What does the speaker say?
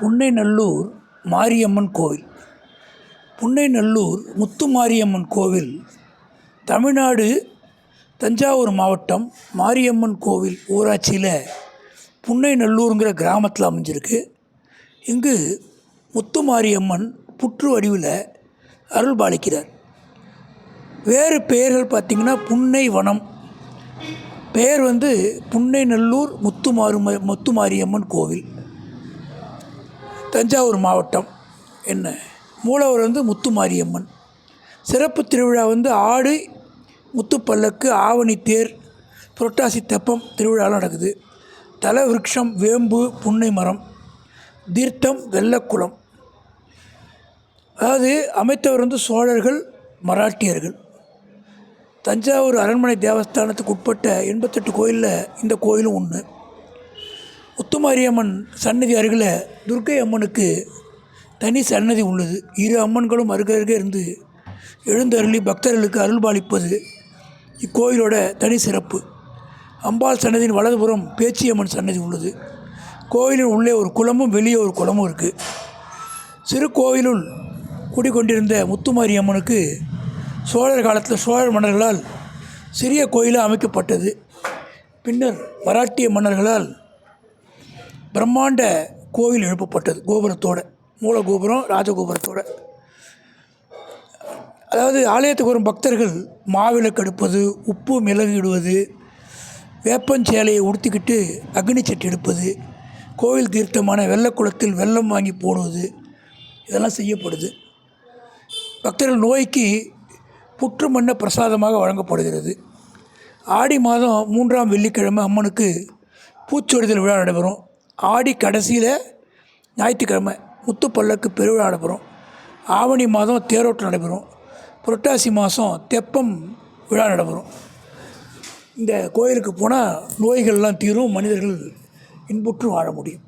புன்னைநல்லூர் மாரியம்மன் கோவில். புன்னைநல்லூர் முத்துமாரியம்மன் கோவில் தமிழ்நாடு தஞ்சாவூர் மாவட்டம் மாரியம்மன் கோவில் ஊராட்சியில் புன்னைநல்லூருங்கிற கிராமத்தில் அமைஞ்சிருக்கு. இங்கு முத்துமாரியம்மன் புற்று வடிவில் அருள் பாலிக்கிறார். வேறு பெயர்கள் பார்த்திங்கன்னா புன்னை வனம், பெயர் புன்னைநல்லூர் முத்துமாரியம்மன் கோவில், தஞ்சாவூர் மாவட்டம். என்ன மூலவர் முத்துமாரியம்மன். சிறப்பு திருவிழா ஆடு, முத்துப்பல்லக்கு, ஆவணி தேர், புரட்டாசி தெப்பம் திருவிழாலாம் நடக்குது. தல விருட்சம் வேம்பு புன்னை மரம், தீர்த்தம் வெள்ளக்குளம். அதாவது அமைத்தவர் சோழர்கள், மராட்டியர்கள். தஞ்சாவூர் அரண்மனை தேவஸ்தானத்துக்கு உட்பட்ட 88 கோயிலில் இந்த கோயிலும் ஒன்று. முத்துமாரியம்மன் சன்னதி அருகில் துர்க்கை அம்மனுக்கு தனி சன்னதி உள்ளது. இரு அம்மன்களும் அருகருகே இருந்து எழுந்தருளி பக்தர்களுக்கு அருள்பாலிப்பது இக்கோயிலோட தனி சிறப்பு. அம்பாள் சன்னதியின் வலதுபுறம் பேச்சியம்மன் சன்னதி உள்ளது. கோயிலின் உள்ளே ஒரு குளமும் வெளியே ஒரு குளமும் இருக்குது. சிறு கோயிலுள் குடிக்கொண்டிருந்த முத்துமாரியம்மனுக்கு சோழர் காலத்தில் சோழர் மன்னர்களால் சிறிய கோயிலாக அமைக்கப்பட்டது. பின்னர் மராட்டிய மன்னர்களால் பிரம்மாண்ட கோவில் எழுப்பப்பட்டது. கோபுரத்தோட, மூல கோபுரம், ராஜகோபுரத்தோட. அதாவது ஆலயத்துக்கு வரும் பக்தர்கள் மாவிளக்கு எடுப்பது, உப்பு மிளகு இடுவது, வேப்பஞ்சேலையை உடுத்திக்கிட்டு அக்னி சட்டி எடுப்பது, கோவில் தீர்த்தமான வெள்ளக்குளத்தில் வெள்ளம் வாங்கி போடுவது, இதெல்லாம் செய்யப்படுது. பக்தர்கள் நோய்க்கு புற்று மண்ண பிரசாதமாக வழங்கப்படுகிறது. ஆடி மாதம் 3ஆம் வெள்ளிக்கிழமை அம்மனுக்கு பூச்சொரிதல் விழா நடைபெறும். ஆடி கடைசியில் ஞாயிற்றுக்கிழமை முத்துப்பல்லக்கு பெருவிழா நடைபெறும். ஆவணி மாதம் தேரோட்டம் நடைபெறும். புரட்டாசி மாதம் தெப்பம் விழா நடைபெறும். இந்த கோயிலுக்கு போனால் நோய்கள்லாம் தீரும், மனிதர்கள் இன்புற்று வாழ முடியும்.